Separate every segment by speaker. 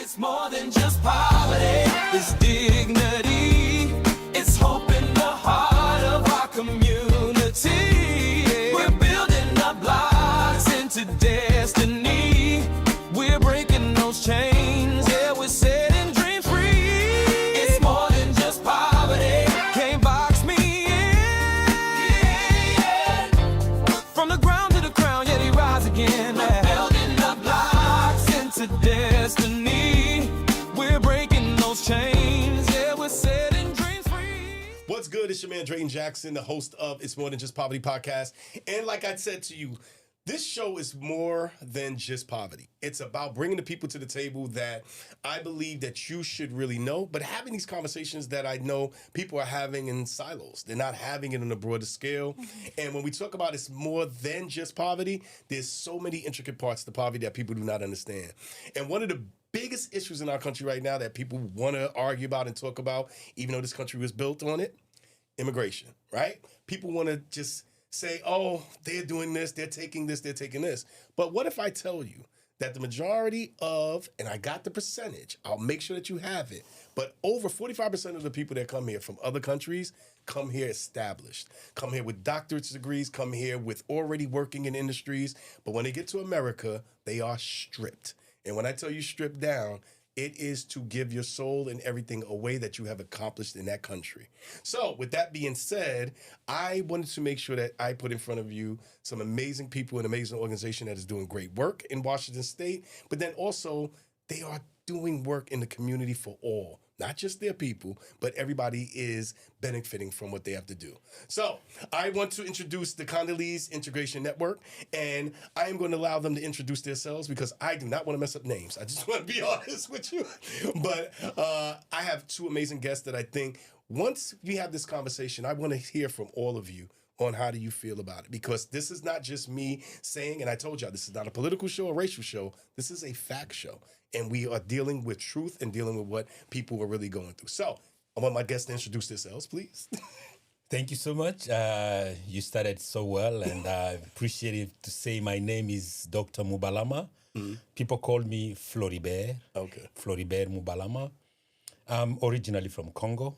Speaker 1: It's more than just poverty, it's dignity. It's hope in the heart of our community. We're building our blocks into destiny. We're breaking those chains, yeah, we're setting dreams free. It's more than just poverty, can't box me in. Yeah. From the ground to the crown, yeah, they rise again. We're building our blocks into destiny. We're breaking those chains, yeah, we're setting dreams free.
Speaker 2: What's good? It's your man, Drayton Jackson, the host of It's More Than Just Poverty podcast. And like I said to you, this show is more than just poverty. It's about bringing the people to the table that I believe that you should really know, but having these conversations that I know people are having in silos. They're not having it on a broader scale. And when we talk about it's more than just poverty, there's so many intricate parts to poverty that people do not understand. And one of the biggest issues in our country right now that people want to argue about and talk about, even though this country was built on it, immigration, right? People want to just say, oh, they're doing this, they're taking this, they're taking this. But what if I tell you that the majority of, and I got the percentage, I'll make sure that you have it, but over 45% of the people that come here from other countries come here established, come here with doctorate degrees, come here with already working in industries, but when they get to America, they are stripped. And when I tell you stripped down, it is to give your soul and everything away that you have accomplished in that country. So with that being said, I wanted to make sure that I put in front of you some amazing people, an amazing organization that is doing great work in Washington State, but then also they are doing work in the community for all, not just their people, but everybody is benefiting from what they have to do. So I want to introduce the Congolese Integration Network, and I am going to allow them to introduce themselves because I do not want to mess up names. I just want to be honest with you. But I have two amazing guests that I think once we have this conversation, I want to hear from all of you on how do you feel about it. Because this is not just me saying, and I told y'all, this is not a political show, a racial show. This is a fact show. And we are dealing with truth and dealing with what people are really going through. So I want my guests to introduce themselves, please.
Speaker 3: Thank you so much. You started so well, and I appreciate it to say my name is Dr. Mubalama. Mm-hmm. People call me Floribert.
Speaker 2: Okay.
Speaker 3: Floribert Mubalama. I'm originally from Congo,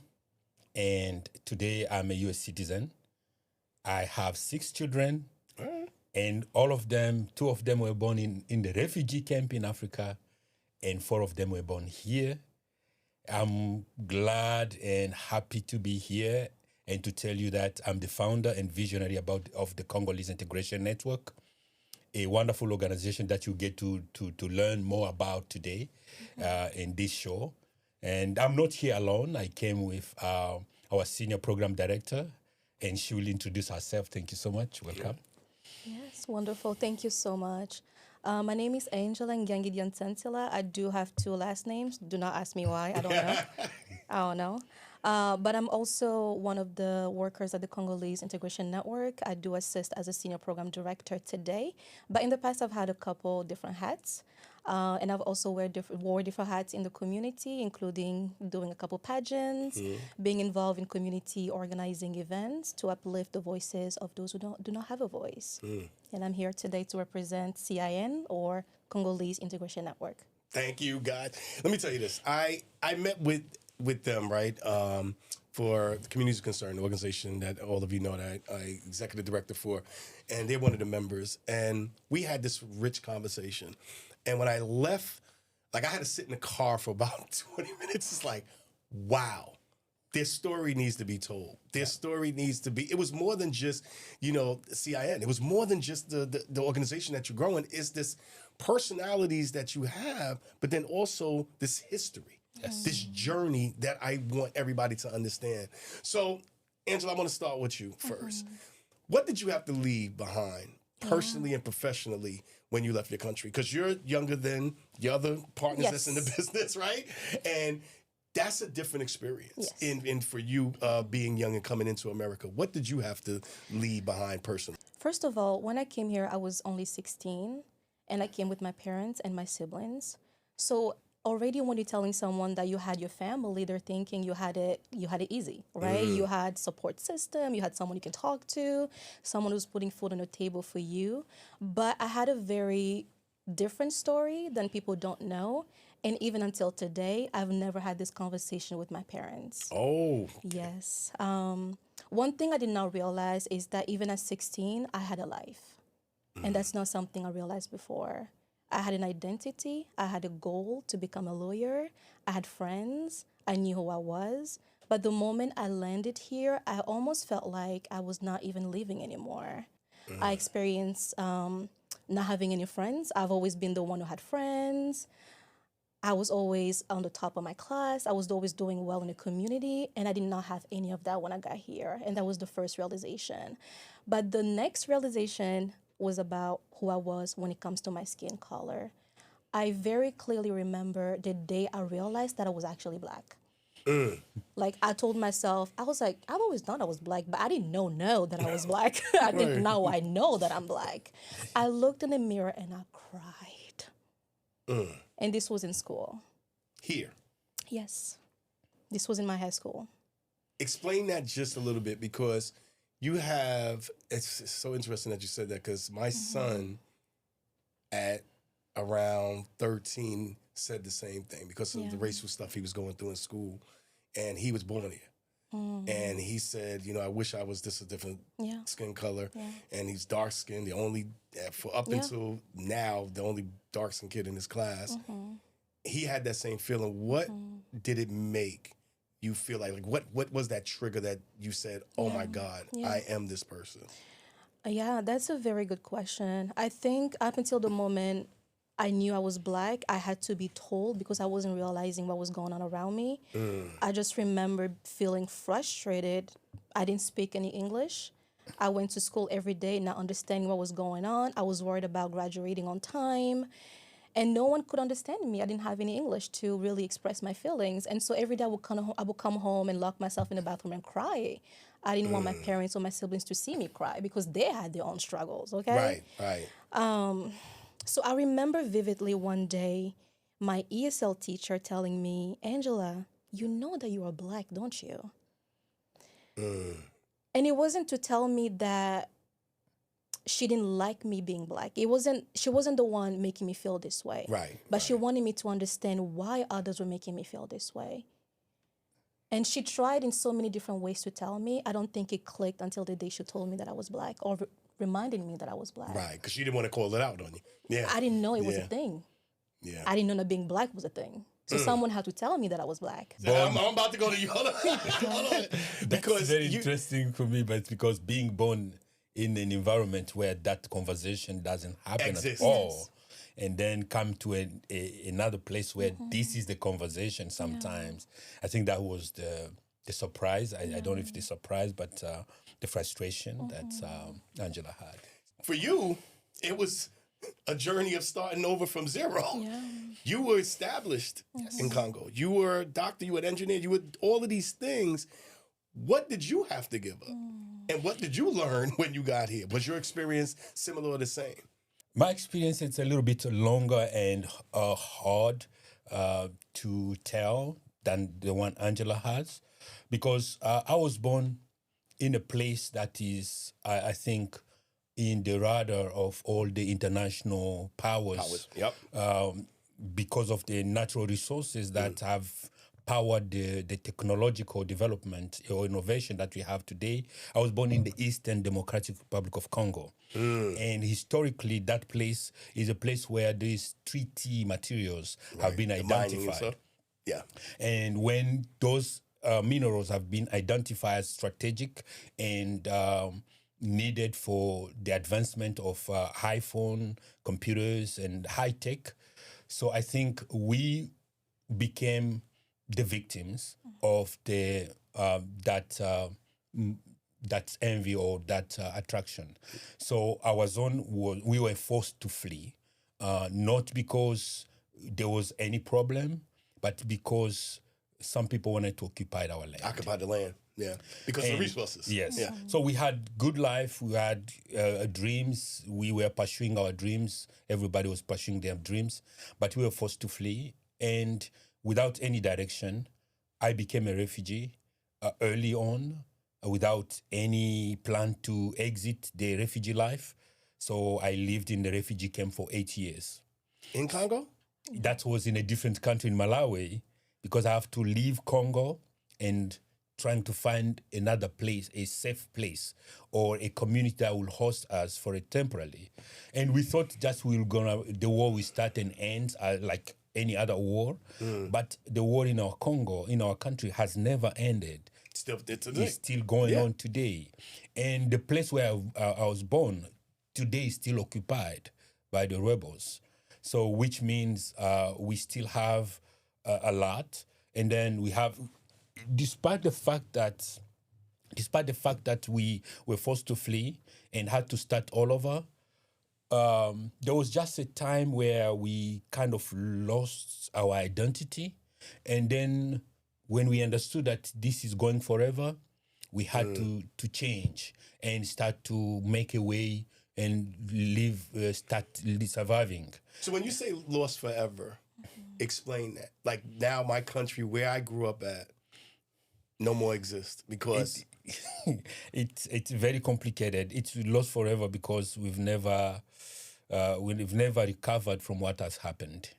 Speaker 3: and today I'm a U.S. citizen. I have 6 children, and all of them, 2 of them were born in the refugee camp in Africa, and 4 of them were born here. I'm glad and happy to be here and to tell you that I'm the founder and visionary of the Congolese Integration Network, a wonderful organization that you get to learn more about today in this show. And I'm not here alone. I came with our senior program director, and she will introduce herself. Thank you so much. Welcome.
Speaker 4: Yes, wonderful. Thank you so much. My name is Angela Ngiangi. I do have 2 last names. Do not ask me why. I don't know. I don't know. But I'm also one of the workers at the Congolese Integration Network. I do assist as a senior program director today. But in the past, I've had a couple different hats. And I've also wore different hats in the community, including doing a couple pageants, being involved in community organizing events to uplift the voices of those who do not have a voice. And I'm here today to represent CIN, or Congolese Integration Network.
Speaker 2: Thank you, guys. Let me tell you this. I met with them, right, for the Communities Concerned, the organization that all of you know that I executive director for, and they're one of the members. And we had this rich conversation. And when I left, like I had to sit in the car for about 20 minutes. It's like, wow, this story needs to be told. This story needs to be, it was more than just, CIN. It was more than just the organization that you're growing. It's this personalities that you have, but then also this history, this journey that I want everybody to understand. So, Angela, I want to start with you first. What did you have to leave behind personally and professionally when you left your country? Because you're younger than the other partners that's in the business, right? And that's a different experience in for you being young and coming into America. What did you have to leave behind personally?
Speaker 4: First of all, when I came here, I was only 16, and I came with my parents and my siblings. So already when you're telling someone that you had your family, they're thinking you had it easy, right? You had support system, you had someone you can talk to, someone who's putting food on the table for you. But I had a very different story than people don't know. And even until today, I've never had this conversation with my parents.
Speaker 2: Oh,
Speaker 4: Yes. One thing I did not realize is that even at 16, I had a life. And that's not something I realized before. I had an identity. I had a goal to become a lawyer. I had friends. I knew who I was. But the moment I landed here, I almost felt like I was not even living anymore. I experienced not having any friends. I've always been the one who had friends. I was always on the top of my class. I was always doing well in the community, and I did not have any of that when I got here. And that was the first realization. But the next realization was about who I was when it comes to my skin color. I very clearly remember the day I realized that I was actually Black. Like, I told myself, I was like, I've always known I was Black, but I didn't know that I was Black. I didn't know I know that I'm Black. I looked in the mirror and I cried. And this was in school.
Speaker 2: here.
Speaker 4: Yes. This was in my high school.
Speaker 2: Explain that just a little bit, because you have, it's so interesting that you said that, because my son at around 13 said the same thing because of the racial stuff he was going through in school, and he was born here. And he said, I wish I was just a different skin color. And he's dark skinned, the only, for up until now, the only dark skinned kid in his class. He had that same feeling. What did it make you feel like what was that trigger that you said, oh my God, I am this person?
Speaker 4: Yeah, that's a very good question. I think up until the moment I knew I was Black, I had to be told because I wasn't realizing what was going on around me. I just remember feeling frustrated. I didn't speak any English. I went to school every day not understanding what was going on. I was worried about graduating on time. And no one could understand me. I didn't have any English to really express my feelings. And so every day I would come home and lock myself in the bathroom and cry. I didn't want my parents or my siblings to see me cry because they had their own struggles, okay?
Speaker 2: Right.
Speaker 4: So I remember vividly one day my ESL teacher telling me, Angela, you know that you are Black, don't you? And it wasn't to tell me that she didn't like me being Black. She wasn't the one making me feel this way.
Speaker 2: Right.
Speaker 4: But she wanted me to understand why others were making me feel this way. And she tried in so many different ways to tell me. I don't think it clicked until the day she told me that I was Black or reminded me that I was Black.
Speaker 2: Right, because you didn't want to call it out on you. Yeah.
Speaker 4: I didn't know it was a thing.
Speaker 2: Yeah.
Speaker 4: I didn't know that being Black was a thing. So someone had to tell me that I was Black.
Speaker 2: I'm about to go to you. Hold on.
Speaker 3: Because very interesting for me, but it's because being born in an environment where that conversation doesn't happen at all, and then come to another place where this is the conversation sometimes. I think that was the surprise. I don't know if the surprise, but the frustration that Angela had.
Speaker 2: For you, it was a journey of starting over from zero.
Speaker 4: Yeah.
Speaker 2: You were established in Congo. You were a doctor, you were an engineer, you were all of these things. What did you have to give up? And what did you learn when you got here? Was your experience similar or the same?
Speaker 3: My experience is a little bit longer and hard to tell than the one Angela has, because I was born in a place that is, I think, in the radar of all the international powers.
Speaker 2: Yep.
Speaker 3: Because of the natural resources that have powered the technological development or innovation that we have today. I was born in the Eastern Democratic Republic of Congo. And historically, that place is a place where these 3T materials have been identified.
Speaker 2: Yeah.
Speaker 3: And when those minerals have been identified as strategic and needed for the advancement of iPhone, computers, and high tech, so I think we became the victims of the that envy or that attraction. So we were forced to flee, not because there was any problem, but because some people wanted to occupy our land.
Speaker 2: Occupy the land, yeah, because of the resources.
Speaker 3: Yes.
Speaker 2: Yeah.
Speaker 3: So we had good life. We had dreams. We were pursuing our dreams. Everybody was pursuing their dreams, but we were forced to flee. And without any direction, I became a refugee early on, without any plan to exit the refugee life. So I lived in the refugee camp for 8 years.
Speaker 2: In Congo?
Speaker 3: that was in a different country in Malawi, because I have to leave Congo and trying to find another place, a safe place, or a community that will host us for it temporarily. And we thought just the war will start and end like any other war. But the war in our Congo, in our country, has never ended. It's still going on today. And the place where I was born today is still occupied by the rebels. So which means we still have a lot. And then we have, despite the fact that we were forced to flee and had to start all over, there was just a time where we kind of lost our identity. And then when we understood that this is going forever, we had to change and start to make a way and start surviving.
Speaker 2: So when you say lost forever, explain that. Like now my country where I grew up at no more exists because...
Speaker 3: It's very complicated. It's lost forever because we've never recovered from what has happened.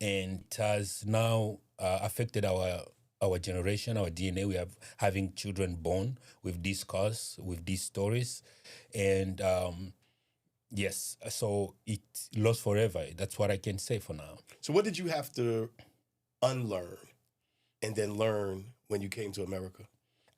Speaker 3: And it has now affected our generation, our DNA. We are having children born with this cause, with these stories. And yes, so it lost forever. That's what I can say for now.
Speaker 2: So what did you have to unlearn and then learn when you came to America?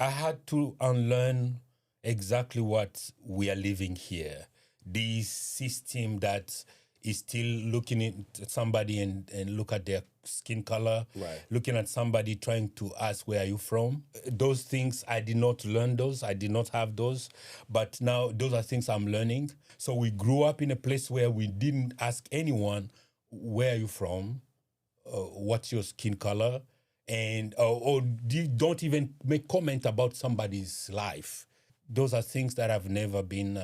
Speaker 3: I had to unlearn exactly what we are living here. This system that is still looking at somebody and look at their skin color,
Speaker 2: right.
Speaker 3: Looking at somebody trying to ask, where are you from? Those things, I did not learn those. I did not have those. But now those are things I'm learning. So we grew up in a place where we didn't ask anyone, where are you from? What's your skin color? And or don't even make comment about somebody's life. Those are things that I've never been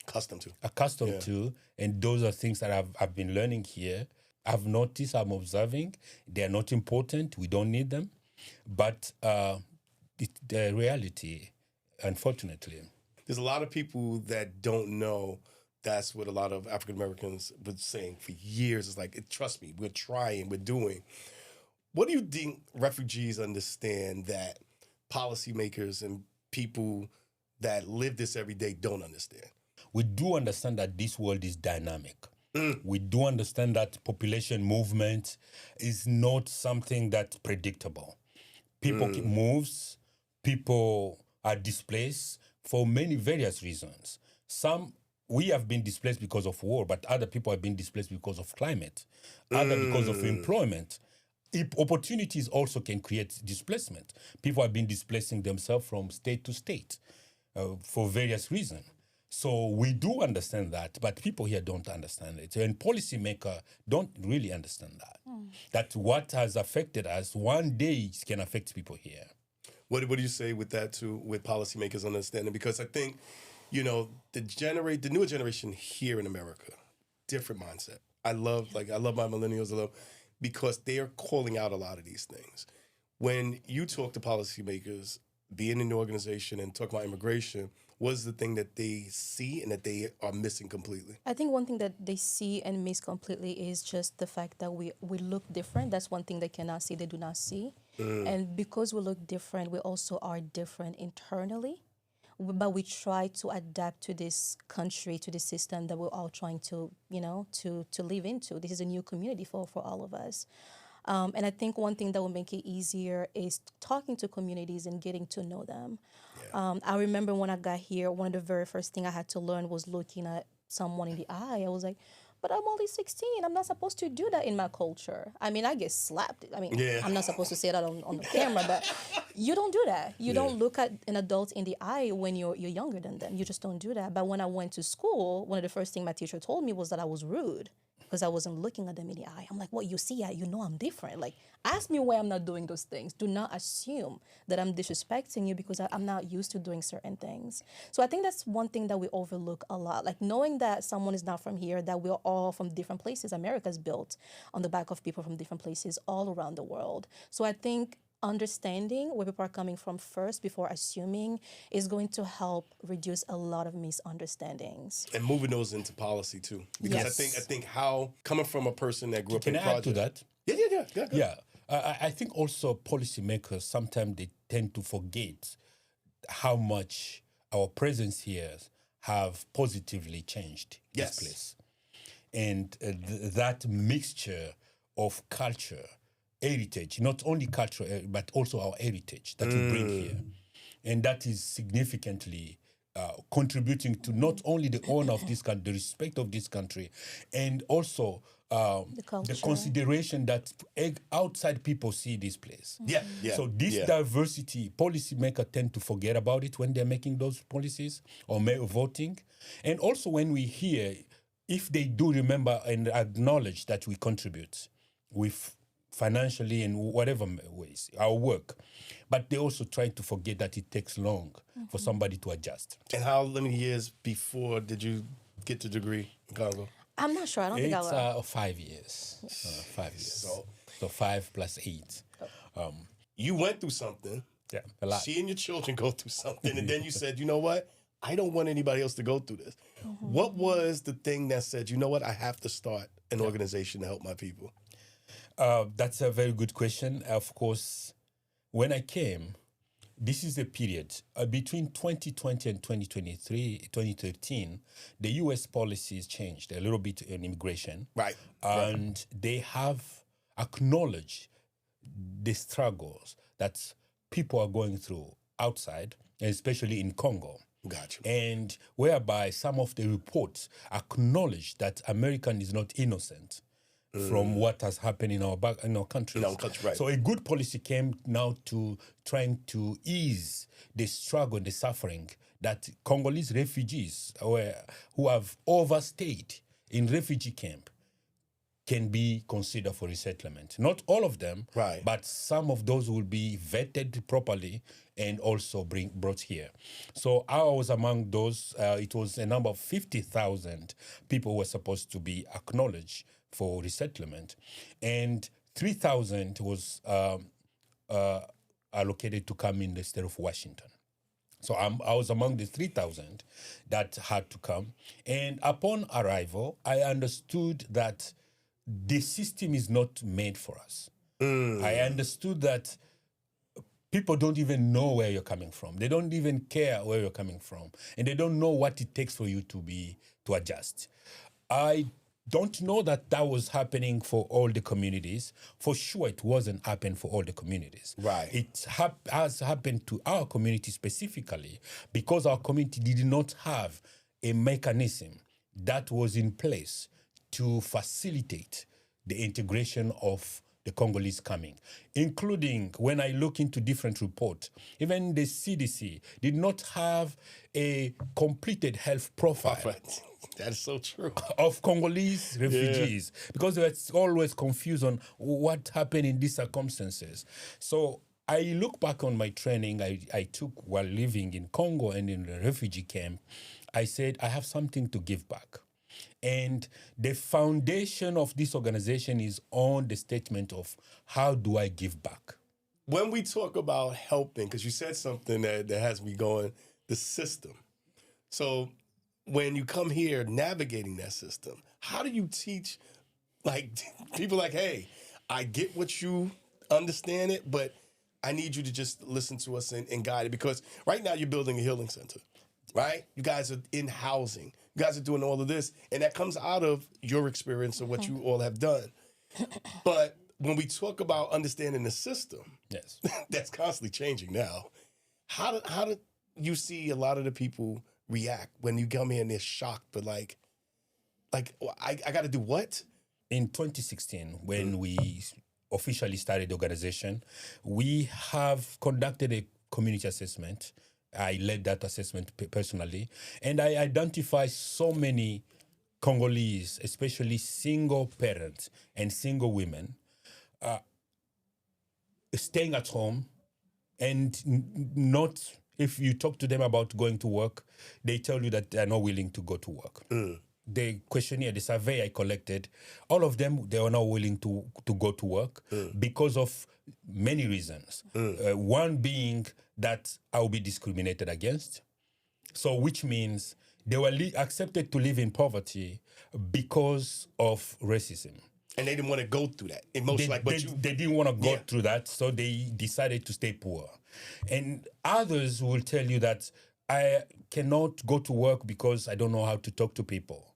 Speaker 3: accustomed to, and those are things that I've been learning here. I've noticed, I'm observing, they're not important. We don't need them, but it's the reality, unfortunately.
Speaker 2: There's a lot of people that don't know. That's what a lot of African Americans been saying for years. It's like, trust me, we're trying, we're doing. What do you think refugees understand that policymakers and people that live this every day don't understand?
Speaker 3: We do understand that this world is dynamic. We do understand that population movement is not something that's predictable. People moves, people are displaced for many various reasons. We have been displaced because of war, but other people have been displaced because of climate, other because of employment. Opportunities also can create displacement. People have been displacing themselves from state to state for various reasons. So we do understand that, but people here don't understand it. And policymakers don't really understand that. That what has affected us one day can affect people here.
Speaker 2: What do you say with that too, with policymakers understanding? Because I think, the newer generation here in America, different mindset. I love my millennials, because they are calling out a lot of these things. When you talk to policymakers, being in the organization and talk about immigration, what is the thing that they see and that they are missing completely?
Speaker 4: I think one thing that they see and miss completely is just the fact that we look different. That's one thing they cannot see, they do not see. And because we look different, we also are different internally. But we try to adapt to this country, to this system that we're all trying to, to live into. This is a new community for all of us. And I think one thing that will make it easier is talking to communities and getting to know them. Yeah. I remember when I got here, one of the very first things I had to learn was looking at someone in the eye. I was like, but I'm only 16. I'm not supposed to do that in my culture. I mean, I get slapped. I'm not supposed to say that on the camera, but you don't do that. You don't look at an adult in the eye when you're younger than them. You just don't do that. But when I went to school, one of the first things my teacher told me was that I was rude because I wasn't looking at them in the eye. I'm like, what, you see, I'm different. Like, ask me why I'm not doing those things. Do not assume that I'm disrespecting you because I'm not used to doing certain things. So I think that's one thing that we overlook a lot. Like, knowing that someone is not from here, that we're all from different places. America's built on the back of people from different places all around the world. So I think understanding where people are coming from first before assuming is going to help reduce a lot of misunderstandings.
Speaker 2: And moving those into policy too, because
Speaker 4: Yes.
Speaker 2: I think how coming from a person that grew up
Speaker 3: Can
Speaker 2: in
Speaker 3: I add to
Speaker 2: project.
Speaker 3: that?
Speaker 2: Yeah.
Speaker 3: Yeah, I think also policymakers sometimes they tend to forget how much our presence here have positively changed
Speaker 2: Yes.
Speaker 3: this place, and that mixture of culture, heritage, not only culture but also our heritage that we bring here, and that is significantly contributing to not only the honor of this country, the respect of this country, and also the
Speaker 4: culture.
Speaker 3: consideration that outside people see this place.
Speaker 2: Yeah.
Speaker 3: So this diversity, policymakers tend to forget about it when they're making those policies or voting. And also when we hear, if they do remember and acknowledge that we contribute with financially and whatever ways, our work, but they also try to forget that it takes long for somebody to adjust.
Speaker 2: And how many years before did you get the degree in Congo?
Speaker 4: I'm not sure. I don't think I will.
Speaker 3: It's 5 years. 5 years. So 5 plus 8.
Speaker 2: You went through something.
Speaker 3: Yeah, a lot.
Speaker 2: Seeing your children go through something, and then you said, you know what? I don't want anybody else to go through this. What was the thing that said, you know what? I have to start an organization to help my people?
Speaker 3: That's a very good question. Of course, when I came, this is a period between 2020 and 2013, the U.S. policies changed a little bit in immigration.
Speaker 2: Right.
Speaker 3: And they have acknowledged the struggles that people are going through outside, especially in Congo.
Speaker 2: Gotcha.
Speaker 3: And whereby some of the reports acknowledge that American is not innocent from what has happened in our country.
Speaker 2: In our country, right.
Speaker 3: So a good policy came now to trying to ease the struggle and the suffering that Congolese refugees who have overstayed in refugee camp can be considered for resettlement. Not all of them,
Speaker 2: Right.
Speaker 3: but some of those will be vetted properly and also brought here. So I was among those. It was a number of 50,000 people who were supposed to be acknowledged for resettlement, and 3,000 was allocated to come in the state of Washington. So I was among the 3,000 that had to come. And upon arrival, I understood that the system is not made for us. I understood that people don't even know where you're coming from. They don't even care where you're coming from. And they don't know what it takes for you to adjust. I don't know that was happening for all the communities. For sure, it wasn't happening for all the communities.
Speaker 2: Right.
Speaker 3: It has happened to our community specifically because our community did not have a mechanism that was in place to facilitate the integration of the Congolese coming, including when I look into different reports, even the CDC did not have a completed health profile
Speaker 2: That is so true.
Speaker 3: of Congolese refugees because they were always confused on what happened in these circumstances. So I look back on my training I took while living in Congo and in the refugee camp. I said, I have something to give back. And the foundation of this organization is on the statement of how do I give back?
Speaker 2: When we talk about helping, because you said something that has me going, the system. So when you come here navigating that system, how do you teach people like, hey, I get what you understand it, but I need you to just listen to us and guide it? Because right now you're building a healing center, right? You guys are in housing. You guys are doing all of this, and that comes out of your experience of what you all have done. But when we talk about understanding the system,
Speaker 3: Yes.
Speaker 2: that's constantly changing now. How do you see a lot of the people react when you come here and they're shocked, but like I got to do what?
Speaker 3: In 2016, when we officially started the organization, we have conducted a community assessment. I led that assessment personally, and I identified so many Congolese, especially single parents and single women, staying at home and not, if you talk to them about going to work, they tell you that they're not willing to go to work. the questionnaire, the survey I collected, all of them, they were not willing to go to work because of many reasons. One being that I will be discriminated against. So which means they were accepted to live in poverty because of racism.
Speaker 2: And they didn't want to go through that.
Speaker 3: They didn't want to go through that, so they decided to stay poor. And others will tell you that I cannot go to work because I don't know how to talk to people.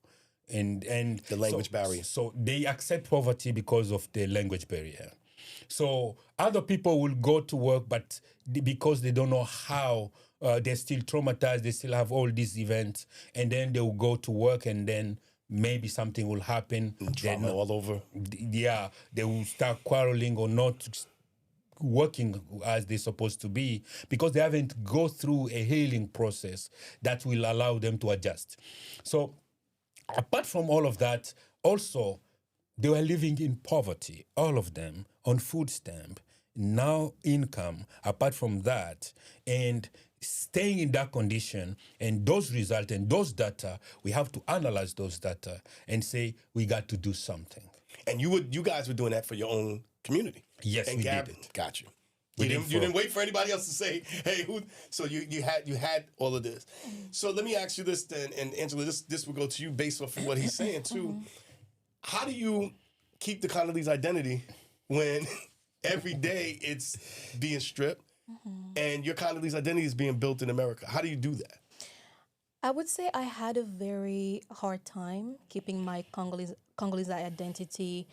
Speaker 3: And
Speaker 2: the language barrier.
Speaker 3: So they accept poverty because of the language barrier. So other people will go to work, but because they don't know how, they're still traumatized, they still have all these events, and then they will go to work, and then maybe something will happen.
Speaker 2: Drama all over.
Speaker 3: Yeah, they will start quarreling or not working as they're supposed to be because they haven't go through a healing process that will allow them to adjust. So apart from all of that, also, they were living in poverty, all of them, on food stamp, no income, apart from that, and staying in that condition, and those results and those data, we have to analyze those data and say, we got to do something.
Speaker 2: And you guys were doing that for your own community.
Speaker 3: Yes,
Speaker 2: and
Speaker 3: we
Speaker 2: Gab,
Speaker 3: did it.
Speaker 2: Got you.
Speaker 3: We
Speaker 2: You
Speaker 3: did
Speaker 2: didn't wait for anybody else to say, hey, who? So you had all of this. So let me ask you this then, and Angela, this will go to you based off of what he's saying too. How do you keep the Congolese identity when every day it's being stripped and your Congolese identity is being built in America? How do you do that?
Speaker 4: I would say I had a very hard time keeping my Congolese identity,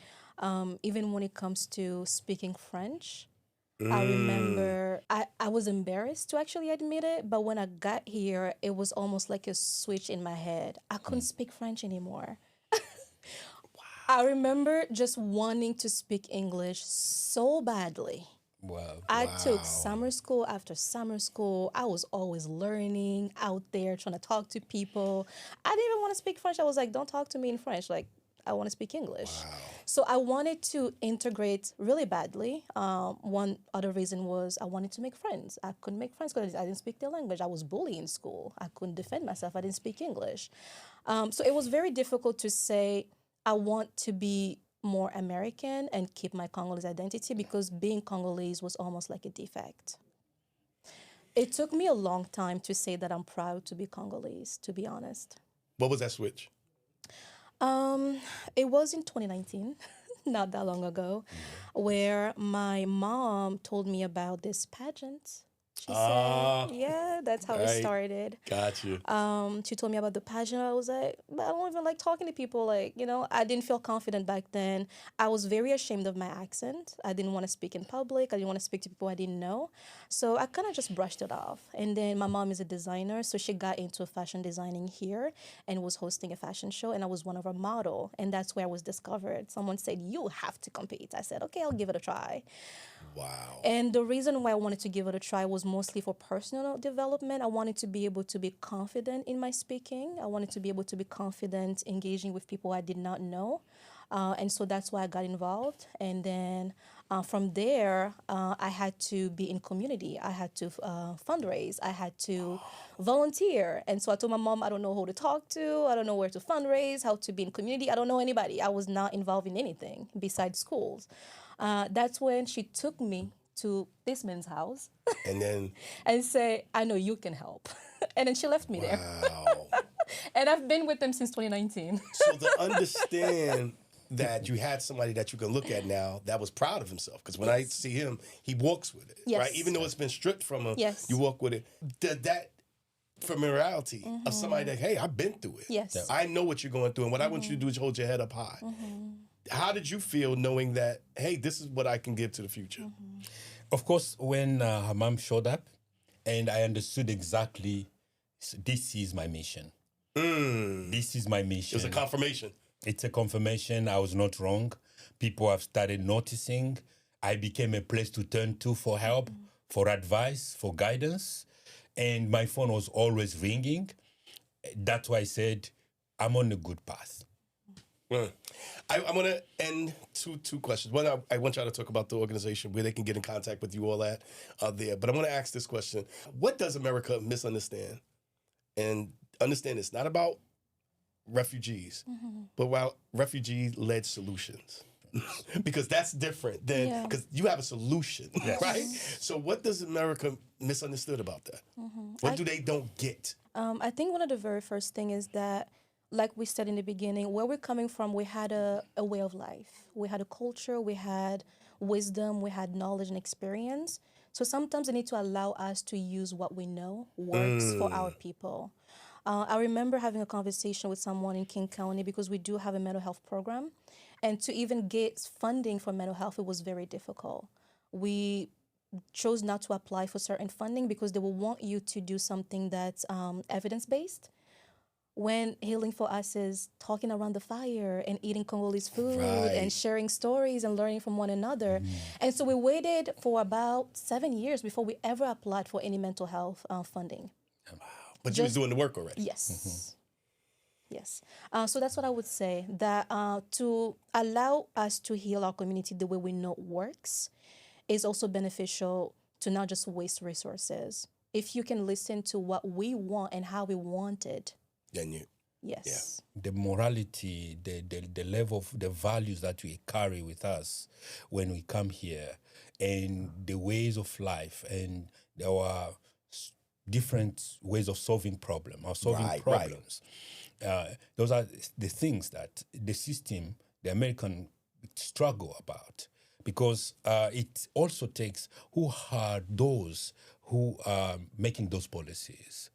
Speaker 4: even when it comes to speaking French. I remember I was embarrassed to actually admit it, but when I got here, it was almost like a switch in my head. I couldn't speak French anymore. I remember just wanting to speak English so badly.
Speaker 3: Wow.
Speaker 4: I took summer school after summer school. I was always learning out there, trying to talk to people. I didn't even want to speak French. I was like, don't talk to me in French. Like, I want to speak English. So I wanted to integrate really badly. One other reason was I wanted to make friends. I couldn't make friends because I didn't speak their language. I was bullied in school. I couldn't defend myself. I didn't speak English. So it was very difficult to say, I want to be more American and keep my Congolese identity because being Congolese was almost like a defect. It took me a long time to say that I'm proud to be Congolese, to be honest.
Speaker 2: What was that switch?
Speaker 4: It was in 2019, not that long ago, where my mom told me about this pageant. She said, yeah, that's how it started.
Speaker 2: Got you.
Speaker 4: She told me about the pageant. I was like, but I don't even like talking to people. Like, you know, I didn't feel confident back then. I was very ashamed of my accent. I didn't want to speak in public. I didn't want to speak to people I didn't know. So I kind of just brushed it off. And then my mom is a designer, so she got into fashion designing here and was hosting a fashion show. And I was one of her model. And that's where I was discovered. Someone said, you have to compete. I said, okay, I'll give it a try.
Speaker 2: Wow.
Speaker 4: And the reason why I wanted to give it a try was mostly for personal development. I wanted to be able to be confident in my speaking. I wanted to be able to be confident engaging with people I did not know. And so that's why I got involved. And then from there, I had to be in community. I had to fundraise. I had to volunteer. And so I told my mom, I don't know who to talk to. I don't know where to fundraise, how to be in community. I don't know anybody. I was not involved in anything besides schools. That's when she took me to this man's house
Speaker 2: And then
Speaker 4: and say, I know you can help. And then she left me there.
Speaker 2: wow.
Speaker 4: And I've been with them since 2019.
Speaker 2: So to understand that you had somebody that you can look at now that was proud of himself, because when I see him, he walks with it,
Speaker 4: Yes.
Speaker 2: right? Even though it's been stripped from him,
Speaker 4: Yes.
Speaker 2: you walk with it. That familiarity of somebody that, hey, I've been through it.
Speaker 4: Yes. Yeah.
Speaker 2: I know what you're going through, and what I want you to do is hold your head up high. How did you feel knowing that, hey, this is what I can give to the future?
Speaker 3: Of course, when her mom showed up, and I understood exactly, this is my mission. This is my mission.
Speaker 2: It was a confirmation.
Speaker 3: It's a confirmation I was not wrong. People have started noticing. I became a place to turn to for help, for advice, for guidance. And my phone was always ringing. That's why I said, I'm on a good path.
Speaker 2: I want to end two questions. One, I want y'all to talk about the organization, where they can get in contact with you all at there. But I want to ask this question. What does America misunderstand? And understand it's not about refugees, but about refugee-led solutions. Because that's different than, because you have a solution, right? So what does America misunderstood about that? What do they don't get?
Speaker 4: I think one of the very first thing is that, like we said in the beginning, where we're coming from, we had a way of life. We had a culture, we had wisdom, we had knowledge and experience. So sometimes they need to allow us to use what we know works for our people. I remember having a conversation with someone in King County because we do have a mental health program. And to even get funding for mental health, it was very difficult. We chose not to apply for certain funding because they will want you to do something that's evidence-based. When healing for us is talking around the fire and eating Congolese food and sharing stories and learning from one another. And so we waited for about 7 years before we ever applied for any mental health funding.
Speaker 2: But you was doing the work already.
Speaker 4: Yes. Yes. So that's what I would say, that to allow us to heal our community the way we know works is also beneficial to not just waste resources. If you can listen to what we want and how we want it,
Speaker 2: Then you.
Speaker 4: yes.
Speaker 3: The morality, the level of the values that we carry with us when we come here, and the ways of life, and our different ways of solving problems. Those are the things that the system, the American, struggle about, because it also takes who are those who are making those policies.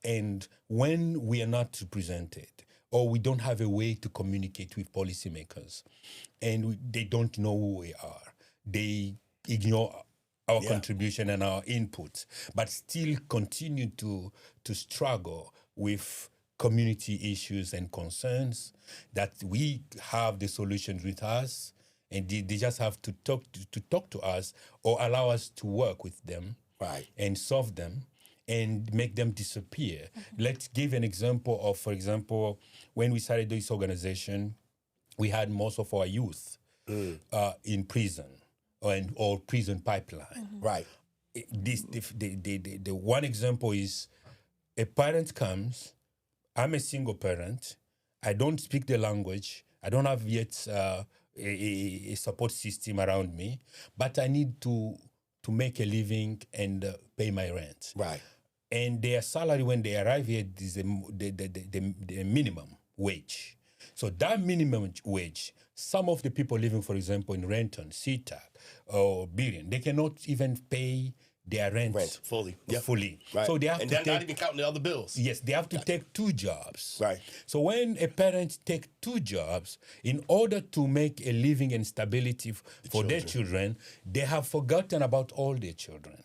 Speaker 3: And when we are not represented, or we don't have a way to communicate with policymakers, and they don't know who we are, they ignore our contribution and our input, but still continue to struggle with community issues and concerns, that we have the solutions with us, and they just have to talk to us or allow us to work with them and solve them and make them disappear. Let's give an example of, for example, when we started this organization, we had most of our youth in prison or prison pipeline. The one example is a parent comes, I'm a single parent, I don't speak the language, I don't have yet a support system around me, but I need to make a living and pay my rent. And their salary when they arrive here is the minimum wage. So that minimum wage, some of the people living, for example, in Renton, Seatac, or Billion, they cannot even pay their rent
Speaker 2: fully.
Speaker 3: So they have
Speaker 2: and
Speaker 3: to
Speaker 2: they're not even counting the other bills.
Speaker 3: Yes, they have to take two jobs. So when a parent takes two jobs, in order to make a living and stability for their children, they have forgotten about all their children.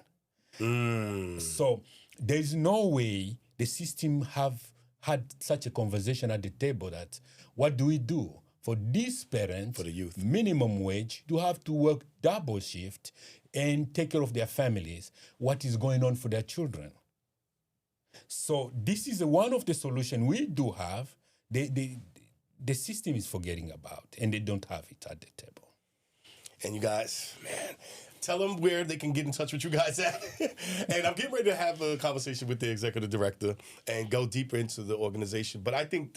Speaker 3: So there's no way the system have had such a conversation at the table that what do we do? For these parents,
Speaker 2: for the youth,
Speaker 3: minimum wage, to have to work double shift and take care of their families. What is going on for their children? So this is one of the solutions we do have. The system is forgetting about, and they don't have it at the table.
Speaker 2: And you guys, man, tell them where they can get in touch with you guys at. And I'm getting ready to have a conversation with the executive director and go deeper into the organization. But I think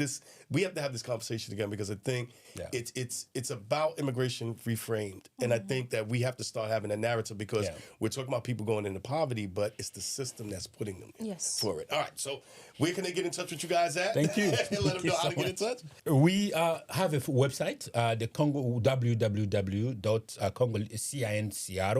Speaker 2: we have to have this conversation again, because I think it's about immigration reframed. And I think that we have to start having a narrative, because we're talking about people going into poverty, but it's the system that's putting them for it. All right, so where can they get in touch with you guys at?
Speaker 3: Thank you.
Speaker 2: And let them know how to get in touch.
Speaker 3: We have a website, the Congo, www.CINCiaro.org,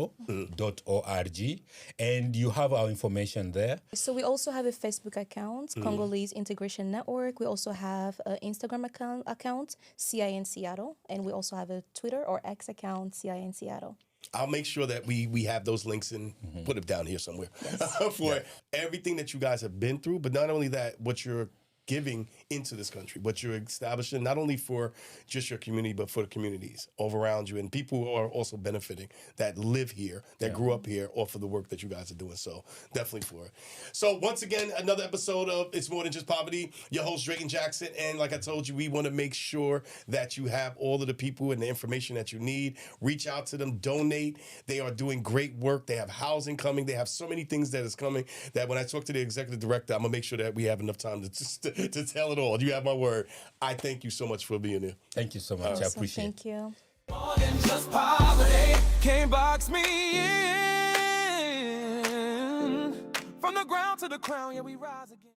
Speaker 3: and you have our information there.
Speaker 4: So we also have a Facebook account, Congolese Integration Network. We also have an Instagram account, CIN Seattle, and we also have a Twitter or X account, CIN Seattle.
Speaker 2: I'll make sure that we have those links and put it down here somewhere for everything that you guys have been through. But not only that, what you're giving into this country, what you're establishing, not only for just your community, but for the communities all around you, and people who are also benefiting that live here, that grew up here, or for the work that you guys are doing. So definitely for it. So once again, another episode of It's More Than Just Poverty. Your host, Drayton Jackson. And like I told you, we want to make sure that you have all of the people and the information that you need. Reach out to them, donate. They are doing great work. They have housing coming. They have so many things that is coming that when I talk to the executive director, I'm going to make sure that we have enough time to just to tell it all. You have my word. I thank you so much for being here.
Speaker 3: Thank you so much. I
Speaker 4: Awesome.
Speaker 3: appreciate it.
Speaker 4: Thank you.
Speaker 1: More than just poverty. Can't box me in. From the ground to the crown, yeah, we rise again.